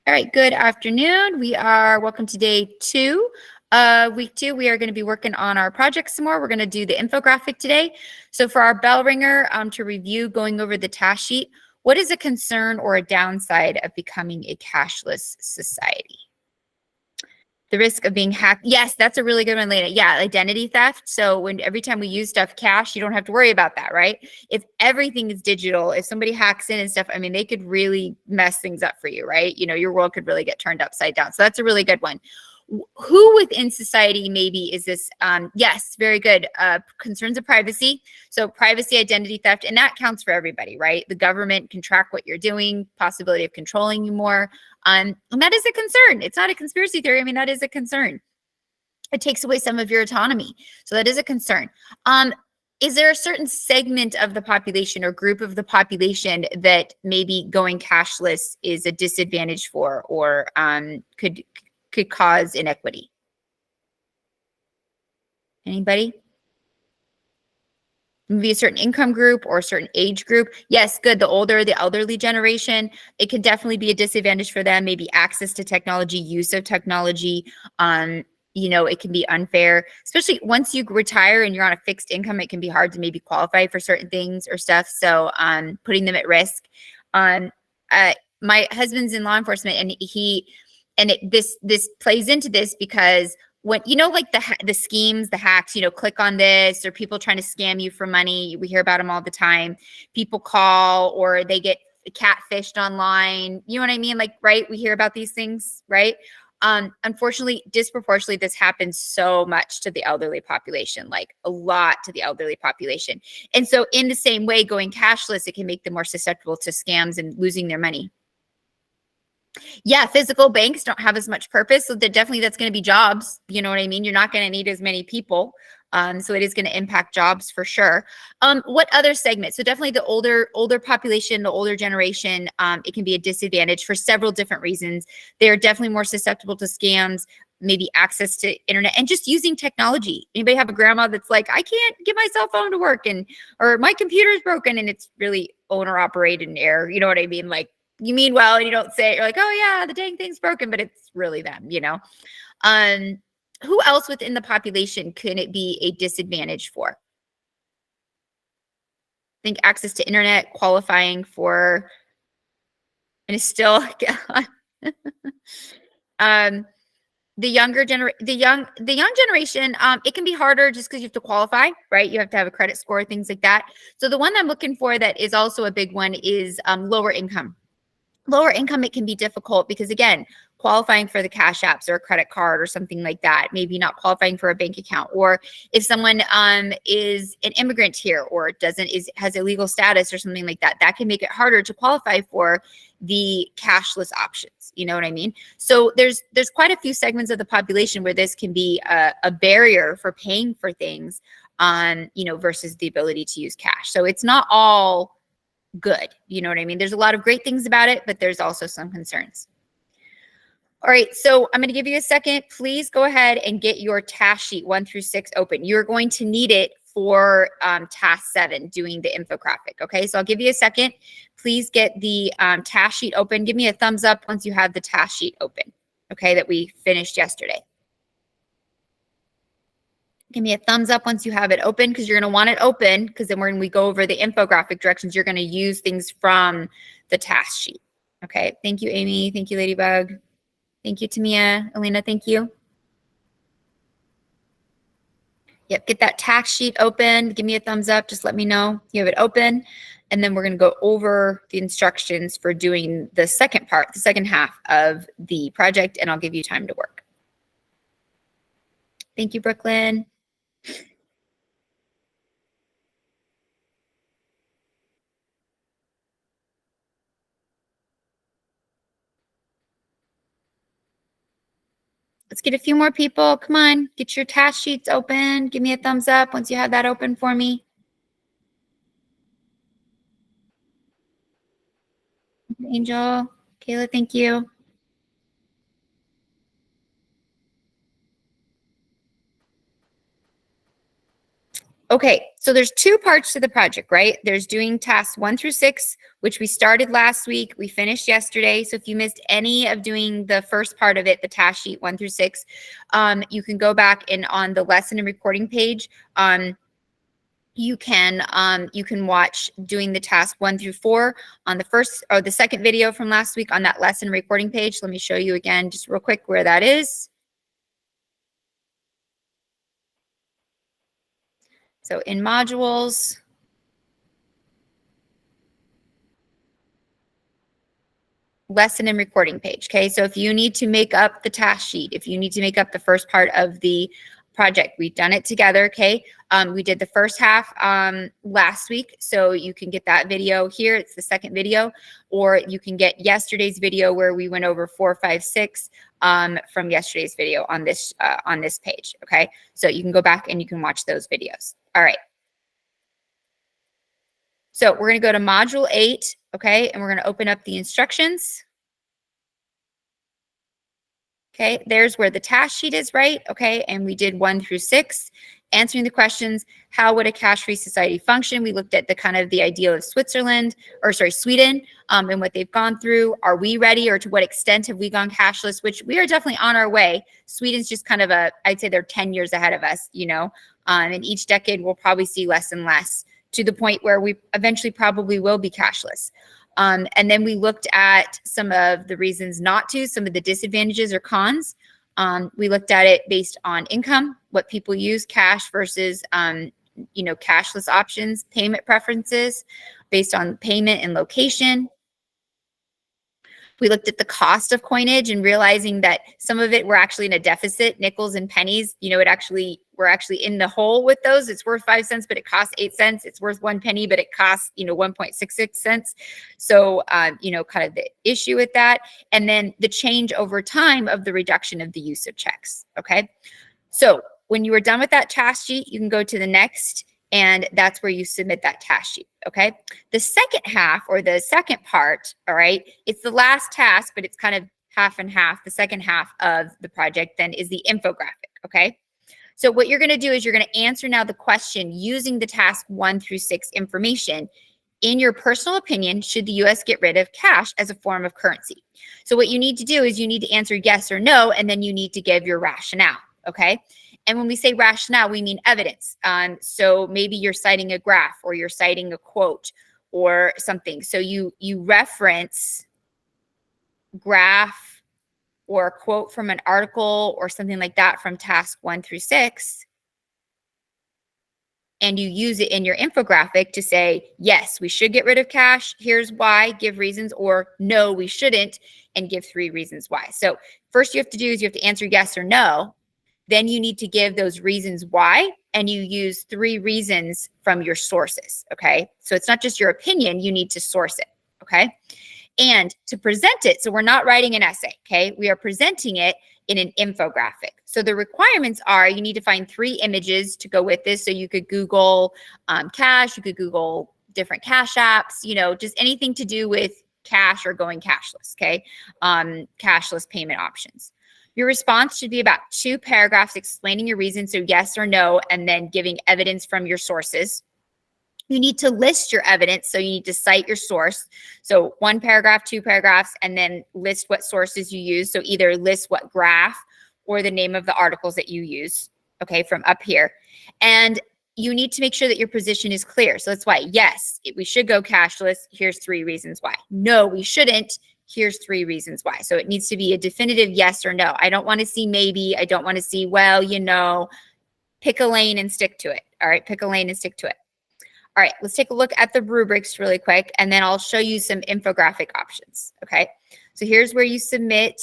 All right, good afternoon. Welcome to day 2. Week 2, we are going to be working on our project some more. We're going to do the infographic today. So for our bell ringer, to review, going over the task sheet, what is a concern or a downside of becoming a cashless society? The risk of being hacked. Yes, that's a really good one, Lena. Yeah, identity theft. So every time we use stuff cash, you don't have to worry about that, right? If everything is digital, if somebody hacks in and stuff, I mean, they could really mess things up for you, right? You know, your world could really get turned upside down. So that's a really good one. Who within society maybe is this? Yes, very good. Concerns of privacy. So privacy, identity theft, and that counts for everybody, right? The government can track what you're doing, possibility of controlling you more. And that is a concern. It's not a conspiracy theory. I mean, that is a concern. It takes away some of your autonomy. So that is a concern. Is there a certain segment of the population or group of the population that maybe going cashless is a disadvantage for, or could cause inequity? Anybody? Maybe a certain income group or a certain age group. Yes, good. The older, the elderly generation, it can definitely be a disadvantage for them. Maybe access to technology, use of technology. You know, it can be unfair, especially once you retire and you're on a fixed income. It can be hard to maybe qualify for certain things or stuff. So putting them at risk. My husband's in law enforcement, and this plays into this because when, you know, like the schemes, the hacks, you know, click on this, or people trying to scam you for money. We hear about them all the time. People call or they get catfished online. You know what I mean? Like, right. We hear about these things, right? Unfortunately, disproportionately, this happens so much to the elderly population, like a lot to the elderly population. And so in the same way, going cashless, it can make them more susceptible to scams and losing their money. Yeah, physical banks don't have as much purpose. So that's going to be jobs. You know what I mean? You're not going to need as many people. So it is going to impact jobs for sure. What other segment? So definitely the older population, the older generation, it can be a disadvantage for several different reasons. They're definitely more susceptible to scams, maybe access to internet and just using technology. Anybody have a grandma that's like, I can't get my cell phone to work, or my computer is broken, and it's really owner operated and error. You know what I mean? Like, you mean well, and you don't say it. You're like, oh yeah, the dang thing's broken, but it's really them, you know? Who else within the population could it be a disadvantage for? I think access to internet, qualifying for, and it's still, the young generation, it can be harder just because you have to qualify, right? You have to have a credit score, things like that. So the one I'm looking for that is also a big one is lower income. Lower income, it can be difficult because, again, qualifying for the cash apps or a credit card or something like that, maybe not qualifying for a bank account, or if someone is an immigrant here or has illegal status or something like that, that can make it harder to qualify for the cashless options. You know what I mean? So there's quite a few segments of the population where this can be a barrier for paying for things, you know, versus the ability to use cash. So it's not all good. You know what I mean? There's a lot of great things about it, but there's also some concerns. All right, so I'm going to give you a second. Please go ahead and get your task sheet 1 through 6 open. You're going to need it for task 7, doing the infographic. Okay, so I'll give you a second. Please get the task sheet open. Give me a thumbs up once you have the task sheet open, okay, that we finished yesterday. Give me a thumbs up once you have it open, because you're going to want it open, because then when we go over the infographic directions, you're going to use things from the task sheet. Okay. Thank you, Amy. Thank you, Ladybug. Thank you, Tamia. Elena, thank you. Yep. Get that task sheet open. Give me a thumbs up. Just let me know you have it open. And then we're going to go over the instructions for doing the second part, the second half of the project, and I'll give you time to work. Thank you, Brooklyn. Let's get a few more people. Come on, get your task sheets open. Give me a thumbs up once you have that open for me. Angel, Kayla, thank you. Okay, so there's two parts to the project, right? There's doing tasks 1 through 6, which we started last week. We finished yesterday. So if you missed any of doing the first part of it, the task sheet 1 through 6, you can go back and on the lesson and recording page, you can watch doing the task 1 through 4 on the first or the second video from last week on that lesson recording page. Let me show you again just real quick where that is. So in modules, lesson and recording page. Okay, so if you need to make up the task sheet, if you need to make up the first part of the project, we've done it together. Okay, we did the first half last week, so you can get that video here. It's the second video, or you can get yesterday's video where we went over 4, 5, 6 from yesterday's video on this page. Okay, so you can go back and you can watch those videos. All right. So we're going to go to module 8, okay, and we're going to open up the instructions. Okay, there's where the task sheet is, right? Okay, and we did 1 through 6, answering the questions, how would a cash-free society function? We looked at the kind of the ideal of Sweden, and what they've gone through. Are we ready, or to what extent have we gone cashless, which we are definitely on our way. Sweden's just kind of I'd say they're 10 years ahead of us, you know, and each decade we'll probably see less and less to the point where we eventually probably will be cashless. And then we looked at some of the reasons not to, some of the disadvantages or cons. We looked at it based on income, what people use, cash versus, cashless options, payment preferences based on payment and location. We looked at the cost of coinage and realizing that some of it we're actually in a deficit, nickels and pennies, you know, we're actually in the hole with those. It's worth 5 cents, but it costs 8 cents. It's worth 1 penny, but it costs, 1.66 cents. So, kind of the issue with that. And then the change over time of the reduction of the use of checks. Okay. So when you are done with that task sheet, you can go to the next, and that's where you submit that task sheet. Okay. The second half, or the second part, all right, it's the last task, but it's kind of half and half. The second half of the project then is the infographic. Okay. So what you're going to do is you're going to answer now the question using the task 1 through 6 information. In your personal opinion, should the U.S. get rid of cash as a form of currency? So what you need to do is you need to answer yes or no, and then you need to give your rationale. Okay. And when we say rationale, we mean evidence. So maybe you're citing a graph, or you're citing a quote or something. So you reference graph or a quote from an article or something like that from task 1 through 6. And you use it in your infographic to say, yes, we should get rid of cash. Here's why, give reasons, or no, we shouldn't, and give 3 reasons why. So first you have to do is you have to answer yes or no. Then you need to give those reasons why, and you use 3 reasons from your sources, okay? So it's not just your opinion, you need to source it, okay? And to present it, so we're not writing an essay, okay? We are presenting it in an infographic. So the requirements are you need to find 3 images to go with this. So you could Google cash, you could Google different cash apps, just anything to do with cash or going cashless, okay? Cashless payment options. Your response should be about 2 paragraphs explaining your reasons, so yes or no, and then giving evidence from your sources. You need to list your evidence, so you need to cite your source. So 1 paragraph, 2 paragraphs, and then list what sources you use. So either list what graph or the name of the articles that you use, okay, from up here. And you need to make sure that your position is clear. So that's why, yes, we should go cashless. Here's 3 reasons why. No, we shouldn't. Here's 3 reasons why. So it needs to be a definitive yes or no. I don't want to see maybe. I don't want to see, well, pick a lane and stick to it. All right, pick a lane and stick to it. All right, let's take a look at the rubrics really quick, and then I'll show you some infographic options, okay? So here's where you submit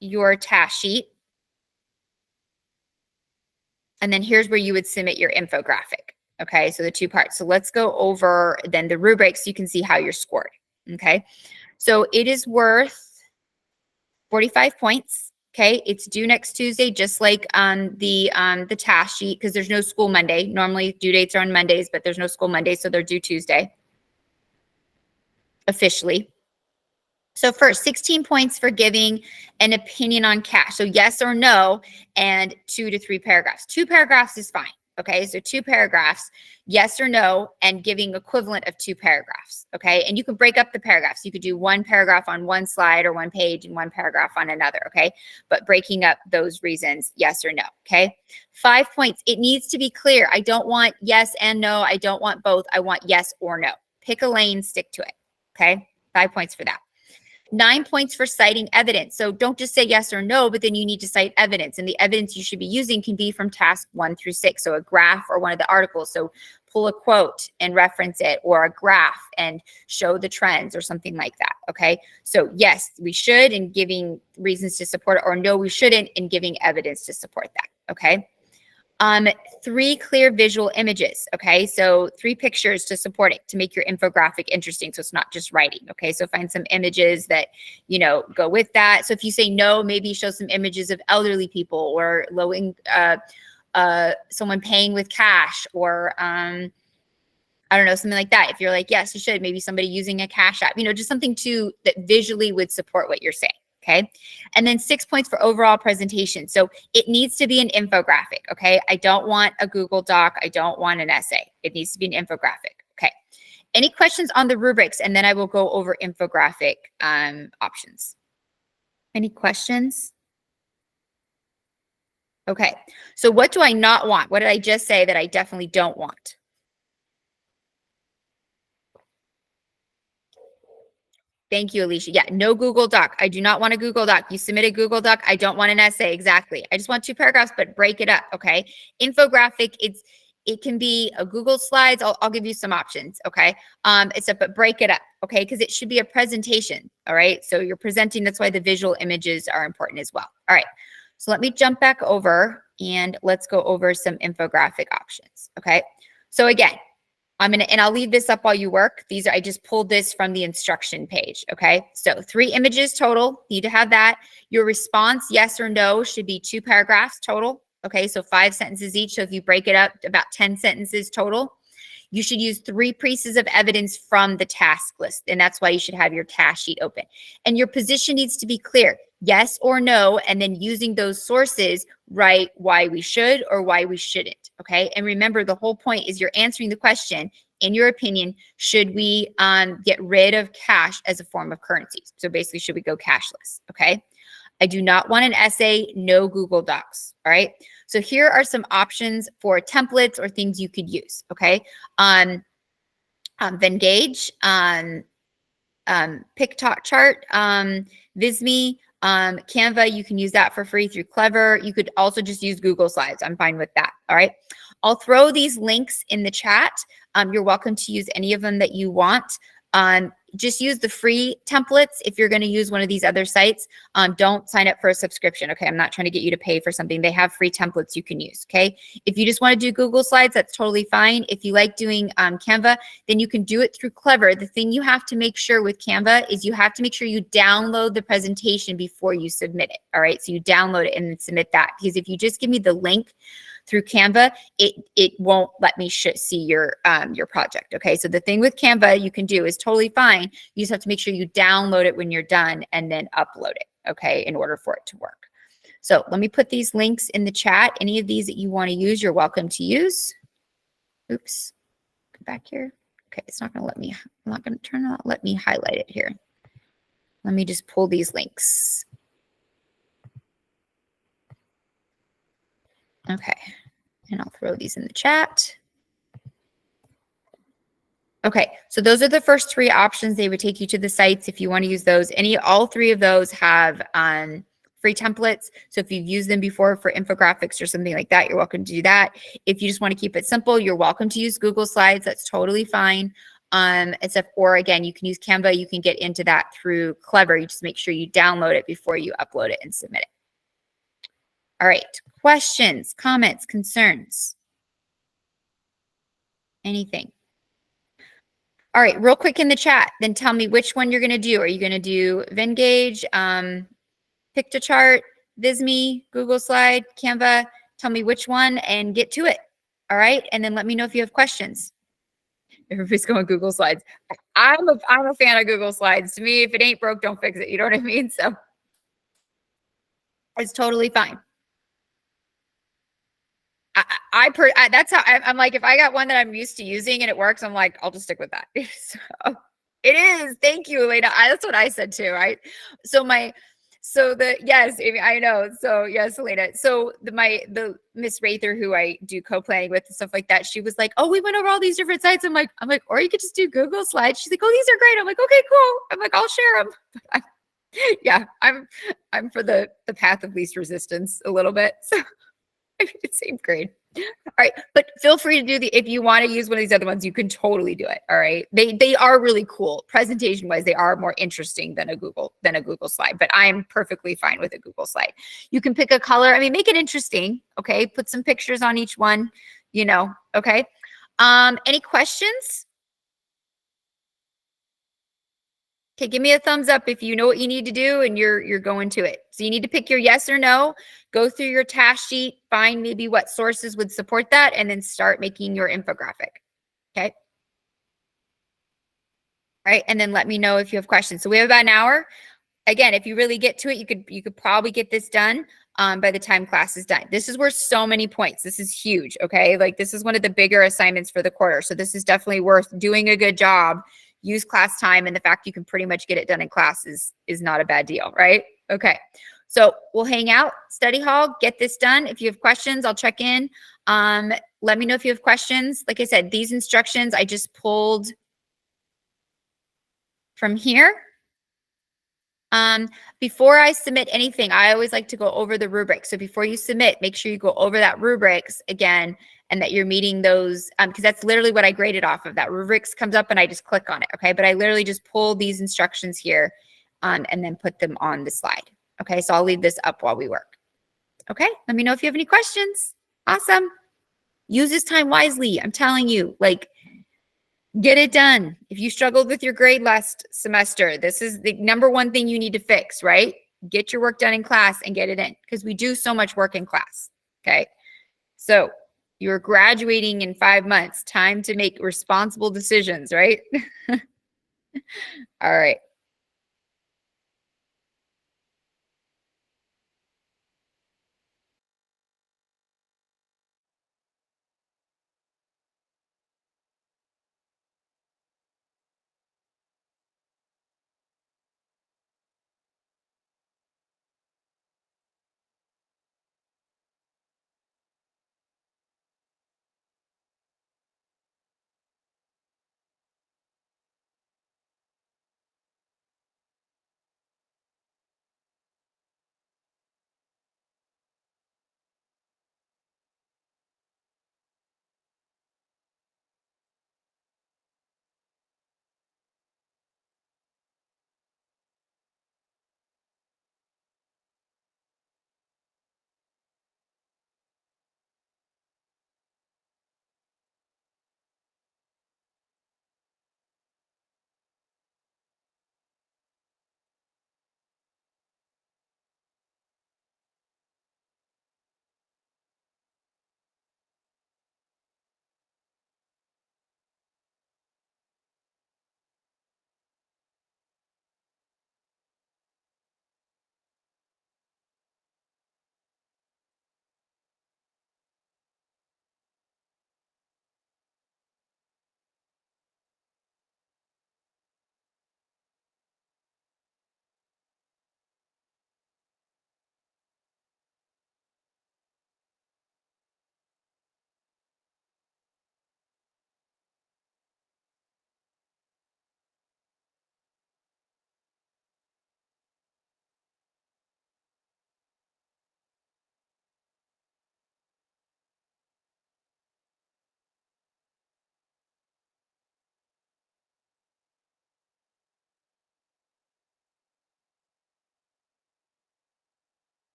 your task sheet. And then here's where you would submit your infographic, okay? So the 2 parts. So let's go over then the rubrics so you can see how you're scored, okay? So it is worth 45 points, okay? It's due next Tuesday, just like the task sheet, because there's no school Monday. Normally due dates are on Mondays, but there's no school Monday, so they're due Tuesday officially. So first, 16 points for giving an opinion on cash. So yes or no, and 2 to 3 paragraphs. 2 paragraphs is fine, Okay, so 2 paragraphs, yes or no, and giving equivalent of 2 paragraphs. Okay, and you can break up the paragraphs. You could do 1 paragraph on one slide or 1 page and 1 paragraph on another. Okay, but breaking up those reasons, yes or no. Okay, 5 points. It needs to be clear. I don't want yes and no. I don't want both. I want yes or no. Pick a lane, stick to it. Okay, 5 points for that. 9 points for citing evidence. So don't just say yes or no, but then you need to cite evidence. And the evidence you should be using can be from task 1 through 6. So a graph or one of the articles. So pull a quote and reference it, or a graph and show the trends or something like that. Okay. So yes, we should in giving reasons to support it, or no, we shouldn't in giving evidence to support that. Okay. 3 clear visual images. Okay, so 3 pictures to support it, to make your infographic interesting, so it's not just writing. Okay, so find some images that go with that. So if you say no, maybe show some images of elderly people, or someone paying with cash, or I don't know, something like that. If you're like, yes, you should, maybe somebody using a cash app, just something that visually would support what you're saying. Okay. And then 6 points for overall presentation. So it needs to be an infographic. Okay. I don't want a Google Doc. I don't want an essay. It needs to be an infographic. Okay. Any questions on the rubrics? And then I will go over infographic options. Any questions? Okay. So what do I not want? What did I just say that I definitely don't want? Thank you, Alicia. Yeah, no Google Doc. I do not want a Google Doc. You submit a Google Doc. I don't want an essay. Exactly. I just want 2 paragraphs, but break it up. Okay. Infographic, it can be a Google Slides. I'll give you some options. Okay. But break it up. Okay. Because it should be a presentation. All right. So you're presenting. That's why the visual images are important as well. All right. So let me jump back over and let's go over some infographic options. Okay. So again, and I'll leave this up while you work. I just pulled this from the instruction page. Okay. So 3 images total, need to have that. Your response, yes or no, should be 2 paragraphs total. Okay. So 5 sentences each. So if you break it up, about 10 sentences total. You should use 3 pieces of evidence from the task list. And that's why you should have your task sheet open. And your position needs to be clear, yes or no. And then using those sources, write why we should or why we shouldn't. Okay. And remember, the whole point is you're answering the question, in your opinion, should we get rid of cash as a form of currency? So basically, should we go cashless? Okay. I do not want an essay, no Google Docs. All right. So here are some options for templates or things you could use. Okay. Vengage, PicTochart, Visme, Canva, you can use that for free through Clever. You could also just use Google Slides. I'm fine with that. All right. I'll throw these links in the chat. You're welcome to use any of them that you want. Just use the free templates. If you're going to use one of these other sites, don't sign up for a subscription. Okay. I'm not trying to get you to pay for something. They have free templates you can use. Okay. If you just want to do Google Slides, that's totally fine. If you like doing Canva, then you can do it through Clever. The thing you have to make sure with Canva is you have to make sure you download the presentation before you submit it. All right. So you download it and then submit that, because if you just give me the link through Canva, it won't let me see your project. Okay. So the thing with Canva you can do is totally fine. You just have to make sure you download it when you're done and then upload it. Okay. In order for it to work. So let me put these links in the chat. Any of these that you want to use, you're welcome to use. Oops. Come back here. Okay. It's not going to let me, I'm not going to let me highlight it here. Let me just pull these links. Okay. And I'll throw these in the chat. Okay, so those are the first 3 options. They would take you to the sites if you want to use those. All 3 of those have free templates. So if you've used them before for infographics or something like that, you're welcome to do that. If you just want to keep it simple, you're welcome to use Google Slides. That's totally fine. Or again, you can use Canva. You can get into that through Clever. You just make sure you download it before you upload it and submit it. All right, questions, comments, concerns? Anything? All right, real quick in the chat, then tell me which one you're going to do. Are you going to do Vengage, PicTochart, Visme, Google Slide, Canva? Tell me which one and get to it. All right, and then let me know if you have questions. Everybody's going Google Slides. I'm a fan of Google Slides. To me, if it ain't broke, don't fix it. You know what I mean? So it's totally fine. That's how I'm like, if I got one that I'm used to using and it works, I'm like, I'll just stick with that. So, it is. Thank you, Elena. That's what I said too. Right. So yes, Amy, I know. So yes, Elena. So the Miss Rather who I do co-planning with and stuff like that, she was like, oh, we went over all these different sites. I'm like, or you could just do Google Slides. She's like, oh, these are great. I'm like, okay, cool. I'm like, I'll share them. Yeah, I'm for the path of least resistance a little bit. So it seemed great. All right, but feel free to do if you want to use one of these other ones, you can totally do it. All right. They are really cool. Presentation wise, they are more interesting than a Google slide, but I'm perfectly fine with a Google slide. You can pick a color. I mean, make it interesting. Okay. Put some pictures on each one, okay. Any questions? Okay, give me a thumbs up if you know what you need to do and you're going to it. So you need to pick your yes or no, go through your task sheet, find maybe what sources would support that, and then start making your infographic. Okay. All right. And then let me know if you have questions. So we have about an hour. Again, if you really get to it, you could probably get this done by the time class is done. This is worth so many points. This is huge. Okay. Like this is one of the bigger assignments for the quarter. So this is definitely worth doing a good job. Use class time, and the fact you can pretty much get it done in class is not a bad deal, right? Okay. So we'll hang out, study hall, get this done. If you have questions, I'll check in. Let me know if you have questions. Like I said, these instructions I just pulled from here. Before I submit anything, I always like to go over the rubric. So before you submit, make sure you go over that rubrics again and that you're meeting those, because that's literally what I graded off of. That rubrics comes up and I just click on it, okay? But I literally just pull these instructions here and then put them on the slide. Okay, so I'll leave this up while we work. Okay, let me know if you have any questions. Awesome. Use this time wisely. I'm telling you, like, get it done. If you struggled with your grade last semester, this is the number one thing you need to fix, right? Get your work done in class and get it in, because we do so much work in class. Okay. So you're graduating in 5 months. Time to make responsible decisions, right? All right.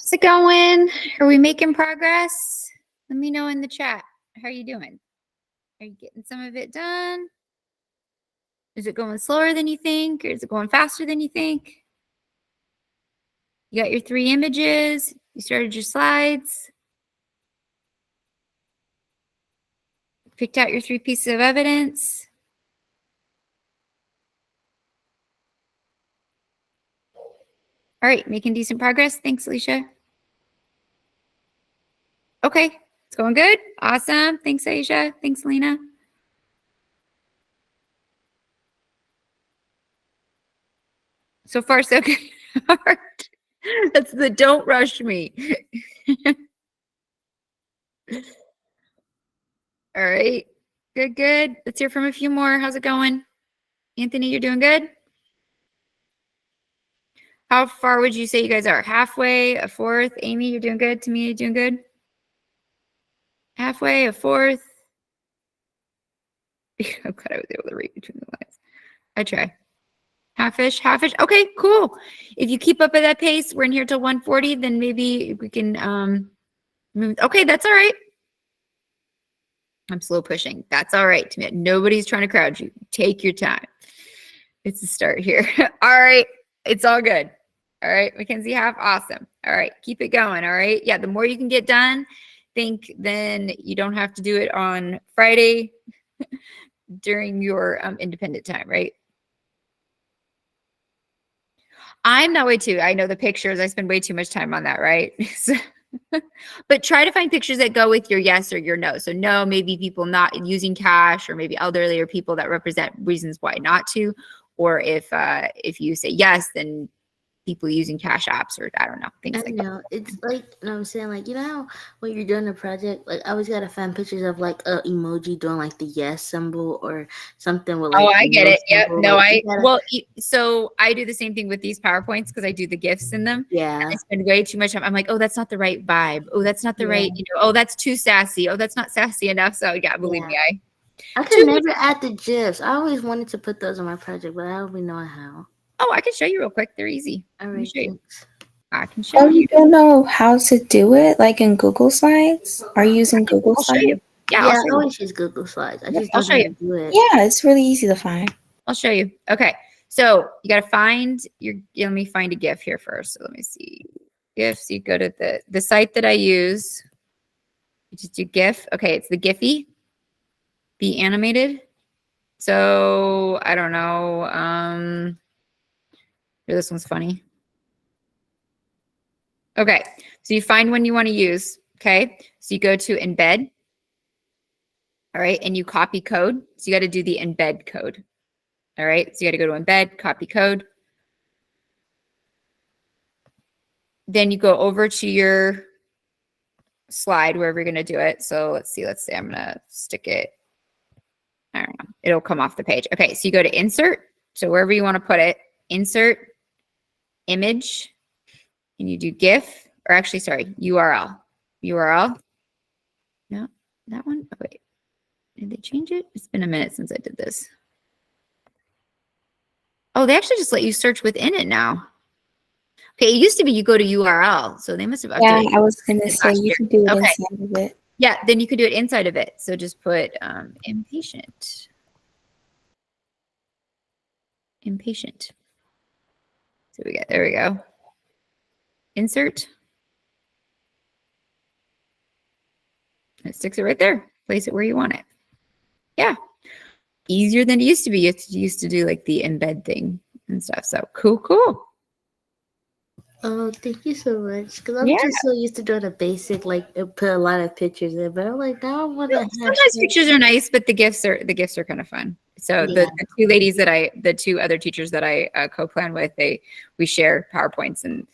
How's it going? Are we making progress? Let me know in the chat. How are you doing? Are you getting some of it done? Is it going slower than you think? Or is it going faster than you think? You got your 3 images. You started your slides. Picked out your 3 pieces of evidence. All right, making decent progress. Thanks, Alicia. Okay, it's going good. Awesome. Thanks, Aisha. Thanks, Lena. So far, so good. That's the don't rush me. All right. Good, good. Let's hear from a few more. How's it going? Anthony, you're doing good? How far would you say you guys are? Halfway, a fourth? Amy, you're doing good? Tamia, you doing good? Halfway, a fourth? I'm glad I was able to read between the lines. I try. Half-ish, half-ish. Okay, cool. If you keep up at that pace, we're in here till 1:40, then maybe we can move. Okay, that's all right. I'm slow pushing. That's all right. Nobody's trying to crowd you. Take your time. It's a start here. All right. It's all good. All right. Mackenzie half. Awesome. All right. Keep it going. All right. Yeah. The more you can get done, then you don't have to do it on Friday during your independent time, right? I'm that way too. I know the pictures. I spend way too much time on that, right? But try to find pictures that go with your yes or your no. So no, maybe people not using cash, or maybe elderly, or people that represent reasons why not to. Or if you say yes, then people using cash apps, or I don't know, things like that. It's like, I'm saying, like, you know how when you're doing a project, like, I always gotta find pictures of like a emoji doing like the yes symbol or something with like. Oh, I get it. Yep. No, like, so I do the same thing with these PowerPoints because I do the GIFs in them. Yeah. And I spend way too much time. I'm like, oh, that's not the right vibe. Oh, that's not the right, oh, that's too sassy. Oh, that's not sassy enough. So yeah, believe me, I could never add the GIFs. I always wanted to put those on my project, but I don't really know how. Oh, I can show you real quick. They're easy. All right, thanks. I can show you. You don't know how to do it, like in Google Slides? Are you using Google I'll Slides? show you. Yeah, I always use Google Slides. I just don't know how to do it. Yeah, it's really easy to find. I'll show you. Okay, so you got to find your. Let me find a GIF here first. So let me see GIFs. You go to the site that I use. You just do GIF. Okay, it's the Giphy. Be animated. So I don't know. This one's funny. Okay, so you find one you want to use. Okay, so you go to embed. All right, and you copy code. So you got to do the embed code. All right, so you got to go to embed, copy code. Then you go over to your slide, wherever you're going to do it. So let's say I'm going to stick it. I don't know. It'll come off the page. Okay, so you go to insert. So wherever you want to put it, insert, image, and you do GIF, or actually, sorry, URL. URL. No, that one. Oh, wait. Did they change it? It's been a minute since I did this. Oh, they actually just let you search within it now. Okay, it used to be you go to URL, so they must have updated. Yeah, I was going to say you could do it inside of it. Yeah, then you could do it inside of it. So just put impatient. Impatient. So there we go. Insert. It sticks it right there. Place it where you want it. Yeah. Easier than it used to be. You used to do like the embed thing and stuff. So cool. Oh, thank you so much. Because I'm just so used to doing a basic, like put a lot of pictures in. But I'm like, now I want to. Sometimes pictures are nice, but the gifts are kind of fun. So the two ladies the 2 other teachers that I co-plan with, we share PowerPoints, and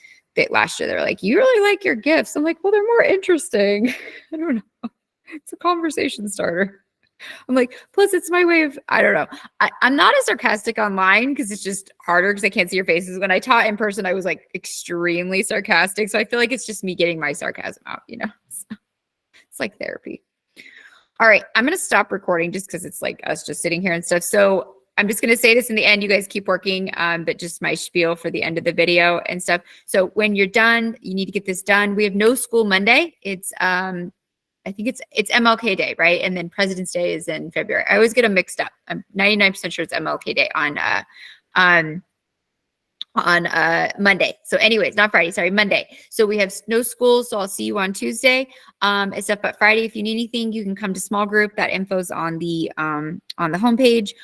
last year they were like, you really like your gifts. I'm like, well, they're more interesting. I don't know. It's a conversation starter. I'm like, plus it's my way of, I don't know. I'm not as sarcastic online because it's just harder because I can't see your faces. When I taught in person, I was like extremely sarcastic. So I feel like it's just me getting my sarcasm out, So it's like therapy. All right, I'm going to stop recording just because it's like us just sitting here and stuff. So I'm just going to say this in the end. You guys keep working, but just my spiel for the end of the video and stuff. So when you're done, you need to get this done. We have no school Monday. It's I think it's MLK Day, right? And then President's Day is in February. I always get them mixed up. I'm 99% sure it's MLK Day on Monday. So anyways, not Friday, sorry, Monday. So we have no school. So I'll see you on Tuesday. Except but Friday, if you need anything, you can come to small group. That info's on the homepage.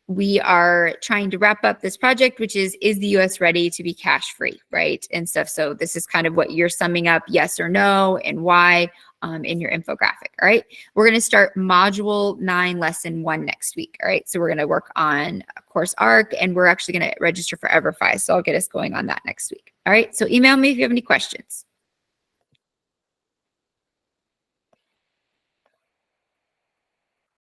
We are trying to wrap up this project, which is the US ready to be cash free, right? And stuff. So this is kind of what you're summing up, yes or no, and why in your infographic. All right. We're going to start module 9, lesson 1 next week. All right. So we're going to work on course ARC, and we're actually going to register for EverFi. So I'll get us going on that next week. All right. So email me if you have any questions.